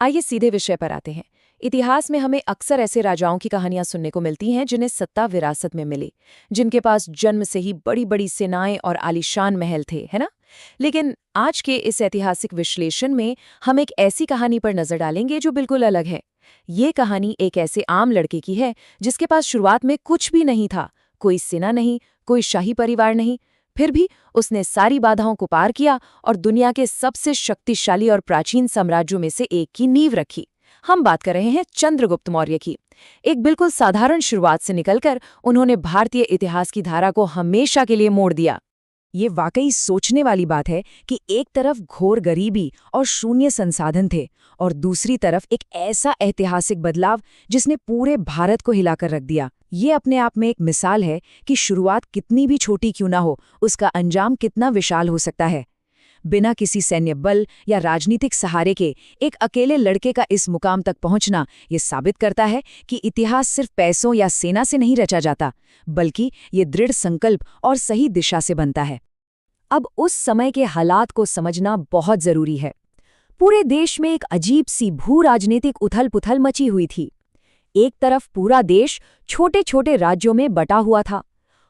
आइए सीधे विषय पर आते हैं। इतिहास में हमें अक्सर ऐसे राजाओं की कहानियां सुनने को मिलती हैं जिन्हें सत्ता विरासत में मिली, जिनके पास जन्म से ही बड़ी बड़ी सेनाएं और आलीशान महल थे, है ना। लेकिन आज के इस ऐतिहासिक विश्लेषण में हम एक ऐसी कहानी पर नजर डालेंगे जो बिल्कुल अलग है। ये कहानी एक ऐसे आम लड़के की है जिसके पास शुरुआत में कुछ भी नहीं था, कोई सेना नहीं, कोई शाही परिवार नहीं। फिर भी उसने सारी बाधाओं को पार किया और दुनिया के सबसे शक्तिशाली और प्राचीन साम्राज्यों में से एक की नींव रखी। हम बात कर रहे हैं चंद्रगुप्त मौर्य की। एक बिल्कुल साधारण शुरुआत से निकलकर उन्होंने भारतीय इतिहास की धारा को हमेशा के लिए मोड़ दिया। ये वाकई सोचने वाली बात है कि एक तरफ घोर गरीबी और शून्य संसाधन थे और दूसरी तरफ एक ऐसा ऐतिहासिक बदलाव जिसने पूरे भारत को हिलाकर रख दिया। ये अपने आप में एक मिसाल है कि शुरुआत कितनी भी छोटी क्यों ना हो, उसका अंजाम कितना विशाल हो सकता है। बिना किसी सैन्य बल या राजनीतिक सहारे के एक अकेले लड़के का इस मुकाम तक पहुंचना ये साबित करता है कि इतिहास सिर्फ पैसों या सेना से नहीं रचा जाता, बल्कि ये दृढ़ संकल्प और सही दिशा से बनता है। अब उस समय के हालात को समझना बहुत जरूरी है। पूरे देश में एक अजीब सी भू राजनीतिक उथल-पुथल मची हुई थी। एक तरफ पूरा देश छोटे छोटे राज्यों में बटा हुआ था।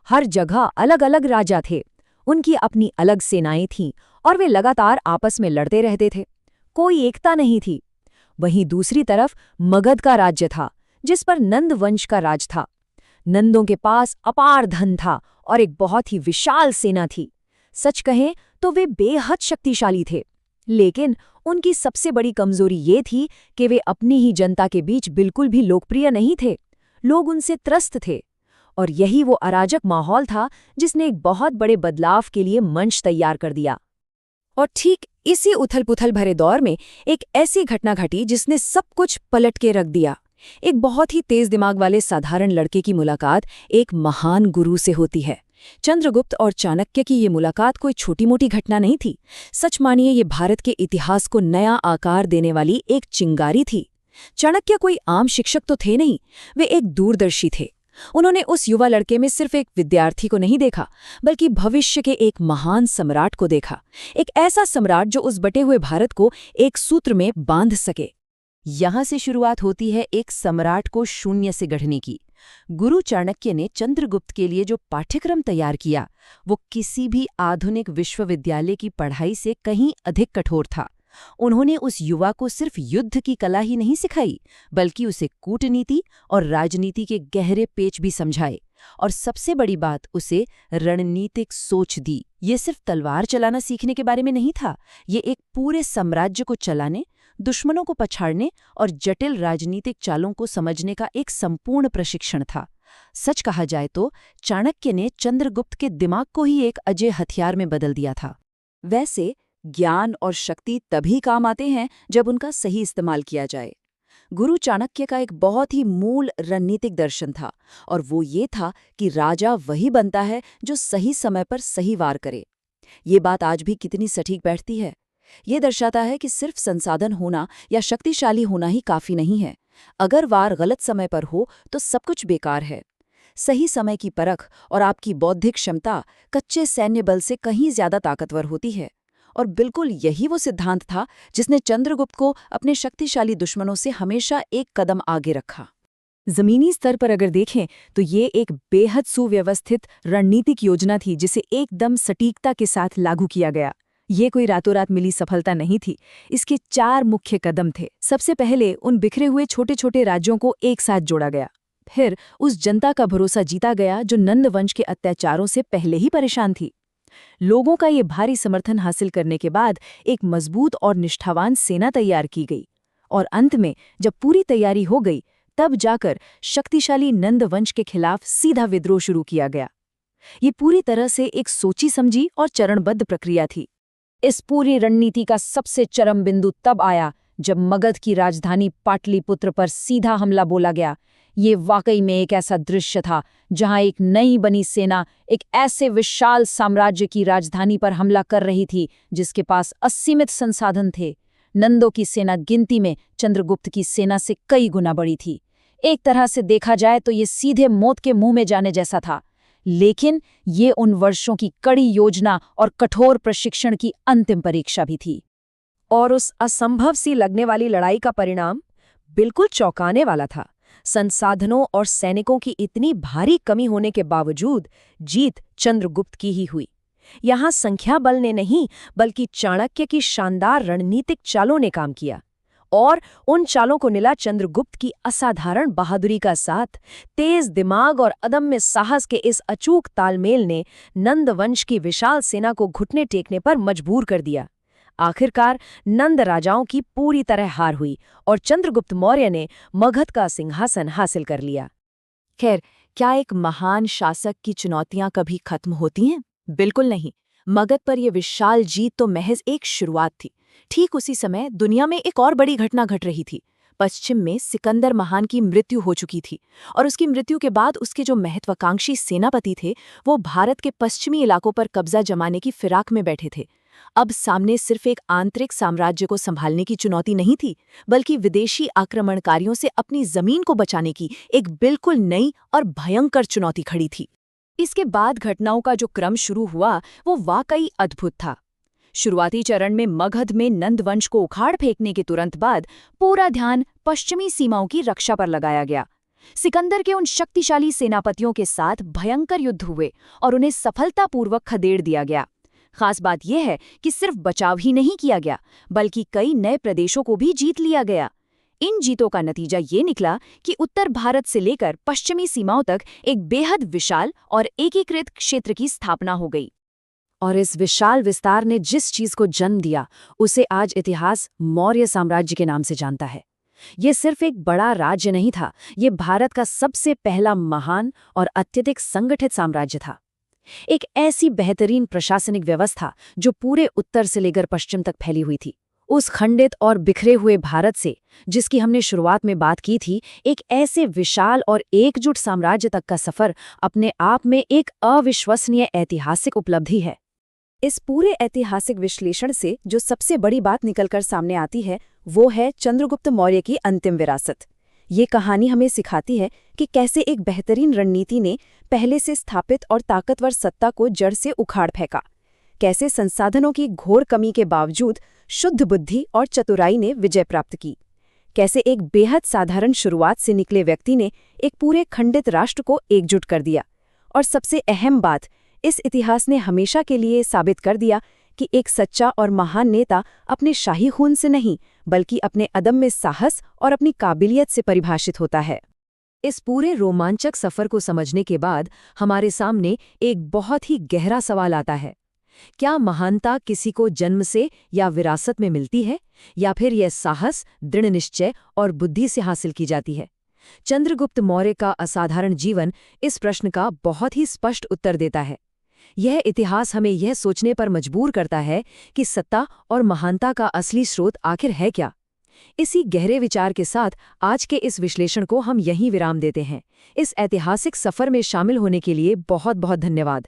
हर जगह अलग अलग राजा थे, उनकी अपनी अलग सेनाएं थीं और वे लगातार आपस में लड़ते रहते थे। कोई एकता नहीं थी। वहीं दूसरी तरफ मगध का राज्य था, जिस पर नंद वंश का राज था। नंदों के पास अपार धन था और एक बहुत ही विशाल सेना थी। सच कहें तो वे बेहद शक्तिशाली थे, लेकिन उनकी सबसे बड़ी कमजोरी ये थी कि वे अपनी ही जनता के बीच बिल्कुल भी लोकप्रिय नहीं थे। लोग उनसे त्रस्त थे और यही वो अराजक माहौल था जिसने एक बहुत बड़े बदलाव के लिए मंच तैयार कर दिया। और ठीक इसी उथल-पुथल भरे दौर में एक ऐसी घटना घटी जिसने सब कुछ पलट के रख दिया। एक बहुत ही तेज दिमाग वाले साधारण लड़के की मुलाकात एक महान गुरु से होती है। चंद्रगुप्त और चाणक्य की ये मुलाकात कोई छोटी-मोटी घटना नहीं थी। सच मानिए ये भारत के इतिहास को नया आकार देने वाली एक चिंगारी थी। चाणक्य कोई आम शिक्षक तो थे नहीं, वे एक दूरदर्शी थे। उन्होंने उस युवा लड़के में सिर्फ एक विद्यार्थी को नहीं देखा, बल्कि भविष्य के एक महान सम्राट को देखा। एक ऐसा सम्राट जो उस बटे हुए भारत को एक सूत्र में बांध सके। यहाँ से शुरुआत होती है एक सम्राट को शून्य से गढ़ने की। गुरु चाणक्य ने चंद्रगुप्त के लिए जो पाठ्यक्रम तैयार किया, वो किसी भी आधुनिक विश्वविद्यालय की पढ़ाई से कहीं अधिक कठोर था। उन्होंने उस युवा को सिर्फ युद्ध की कला ही नहीं सिखाई, बल्कि उसे कूटनीति और राजनीति के गहरे पेच भी समझाए। और सबसे बड़ी बात, उसे रणनीतिक सोच दी। ये सिर्फ तलवार चलाना सीखने के बारे में नहीं था, ये एक पूरे साम्राज्य को चलाने, दुश्मनों को पछाड़ने और जटिल राजनीतिक चालों को समझने का एक संपूर्ण प्रशिक्षण था। सच कहा जाए तो चाणक्य ने चंद्रगुप्त के दिमाग को ही एक अजय हथियार में बदल दिया था। वैसे ज्ञान और शक्ति तभी काम आते हैं जब उनका सही इस्तेमाल किया जाए। गुरु चाणक्य का एक बहुत ही मूल रणनीतिक दर्शन था, और वो ये था कि राजा वही बनता है जो सही समय पर सही वार करे। ये बात आज भी कितनी सटीक बैठती है। ये दर्शाता है कि सिर्फ संसाधन होना या शक्तिशाली होना ही काफी नहीं है। अगर वार गलत समय पर हो तो सब कुछ बेकार है। सही समय की परख और आपकी बौद्धिक क्षमता कच्चे सैन्य बल से कहीं ज्यादा ताकतवर होती है। और बिल्कुल यही वो सिद्धांत था जिसने चंद्रगुप्त को अपने शक्तिशाली दुश्मनों से हमेशा एक कदम आगे रखा। जमीनी स्तर पर अगर देखें तो ये एक बेहद सुव्यवस्थित रणनीतिक योजना थी जिसे एकदम सटीकता के साथ लागू किया गया। ये कोई रातों रात मिली सफलता नहीं थी। इसके 4 मुख्य कदम थे। सबसे पहले उन बिखरे हुए छोटे छोटे राज्यों को एक साथ जोड़ा गया। फिर उस जनता का भरोसा जीता गया जो नंद वंश के अत्याचारों से पहले ही परेशान थी। लोगों का ये भारी समर्थन हासिल करने के बाद एक मजबूत और निष्ठावान सेना तैयार की गई। और अंत में जब पूरी तैयारी हो गई, तब जाकर शक्तिशाली नंद वंश के खिलाफ सीधा विद्रोह शुरू किया गया। ये पूरी तरह से एक सोची समझी और चरणबद्ध प्रक्रिया थी। इस पूरी रणनीति का सबसे चरम बिंदु तब आया जब मगध की राजधानी पाटलिपुत्र पर सीधा हमला बोला गया। ये वाकई में एक ऐसा दृश्य था जहां एक नई बनी सेना एक ऐसे विशाल साम्राज्य की राजधानी पर हमला कर रही थी जिसके पास असीमित संसाधन थे। नंदों की सेना गिनती में चंद्रगुप्त की सेना से कई गुना बड़ी थी। एक तरह से देखा जाए तो ये सीधे मौत के मुंह में जाने जैसा था। लेकिन ये उन वर्षों की कड़ी योजना और कठोर प्रशिक्षण की अंतिम परीक्षा भी थी। और उस असंभव सी लगने वाली लड़ाई का परिणाम बिल्कुल चौंकाने वाला था। संसाधनों और सैनिकों की इतनी भारी कमी होने के बावजूद जीत चंद्रगुप्त की ही हुई। यहाँ संख्या बल ने नहीं, बल्कि चाणक्य की शानदार रणनीतिक चालों ने काम किया। और उन चालों को मिला चंद्रगुप्त की असाधारण बहादुरी का साथ। तेज दिमाग और अदम्य साहस के इस अचूक तालमेल ने नंद वंश की विशाल सेना को घुटने टेकने पर मजबूर कर दिया। आखिरकार नंद राजाओं की पूरी तरह हार हुई और चंद्रगुप्त मौर्य ने मगध का सिंहासन हासिल कर लिया। खैर, क्या एक महान शासक की चुनौतियां कभी खत्म होती हैं? बिल्कुल नहीं। मगध पर यह विशाल जीत तो महज एक शुरुआत थी। ठीक उसी समय दुनिया में एक और बड़ी घटना घट रही थी। पश्चिम में सिकंदर महान की मृत्यु हो चुकी थी और उसकी मृत्यु के बाद उसके जो महत्वाकांक्षी सेनापति थे, वो भारत के पश्चिमी इलाकों पर कब्जा जमाने की फिराक में बैठे थे। अब सामने सिर्फ एक आंतरिक साम्राज्य को संभालने की चुनौती नहीं थी, बल्कि विदेशी आक्रमणकारियों से अपनी जमीन को बचाने की एक बिल्कुल नई और भयंकर चुनौती खड़ी थी। इसके बाद घटनाओं का जो क्रम शुरू हुआ वो वाकई अद्भुत था। शुरुआती चरण में मगध में नंदवंश को उखाड़ फेंकने के तुरंत बाद पूरा ध्यान पश्चिमी सीमाओं की रक्षा पर लगाया गया। सिकंदर के उन शक्तिशाली सेनापतियों के साथ भयंकर युद्ध हुए और उन्हें सफलतापूर्वक खदेड़ दिया गया। खास बात यह है कि सिर्फ बचाव ही नहीं किया गया, बल्कि कई नए प्रदेशों को भी जीत लिया गया। इन जीतों का नतीजा ये निकला कि उत्तर भारत से लेकर पश्चिमी सीमाओं तक एक बेहद विशाल और एकीकृत क्षेत्र की स्थापना हो गई। और इस विशाल विस्तार ने जिस चीज को जन्म दिया, उसे आज इतिहास मौर्य साम्राज्य के नाम से जानता है। ये सिर्फ एक बड़ा राज्य नहीं था, ये भारत का सबसे पहला महान और अत्यधिक संगठित साम्राज्य था। एक ऐसी बेहतरीन प्रशासनिक व्यवस्था जो पूरे उत्तर से लेकर पश्चिम तक फैली हुई थी। उस खंडित और बिखरे हुए भारत से, जिसकी हमने शुरुआत में बात की थी, एक ऐसे विशाल और एकजुट साम्राज्य तक का सफर अपने आप में एक अविश्वसनीय ऐतिहासिक उपलब्धि है। इस पूरे ऐतिहासिक विश्लेषण से जो सबसे बड़ी बात निकलकर सामने आती है, वो है चंद्रगुप्त मौर्य की अंतिम विरासत। ये कहानी हमें सिखाती है कि कैसे एक बेहतरीन रणनीति ने पहले से स्थापित और ताकतवर सत्ता को जड़ से उखाड़ फेंका। कैसे संसाधनों की घोर कमी के बावजूद शुद्ध बुद्धि और चतुराई ने विजय प्राप्त की। कैसे एक बेहद साधारण शुरुआत से निकले व्यक्ति ने एक पूरे खंडित राष्ट्र को एकजुट कर दिया। और सबसे अहम बात, इस इतिहास ने हमेशा के लिए साबित कर दिया कि एक सच्चा और महान नेता अपने शाही खून से नहीं, बल्कि अपने अदम्य साहस और अपनी काबिलियत से परिभाषित होता है। इस पूरे रोमांचक सफर को समझने के बाद हमारे सामने एक बहुत ही गहरा सवाल आता है। क्या महानता किसी को जन्म से या विरासत में मिलती है, या फिर यह साहस, दृढ़ निश्चय और बुद्धि से हासिल की जाती है? चंद्रगुप्त मौर्य का असाधारण जीवन इस प्रश्न का बहुत ही स्पष्ट उत्तर देता है। यह इतिहास हमें यह सोचने पर मजबूर करता है कि सत्ता और महानता का असली स्रोत आखिर है क्या। इसी गहरे विचार के साथ आज के इस विश्लेषण को हम यहीं विराम देते हैं। इस ऐतिहासिक सफर में शामिल होने के लिए बहुत बहुत धन्यवाद।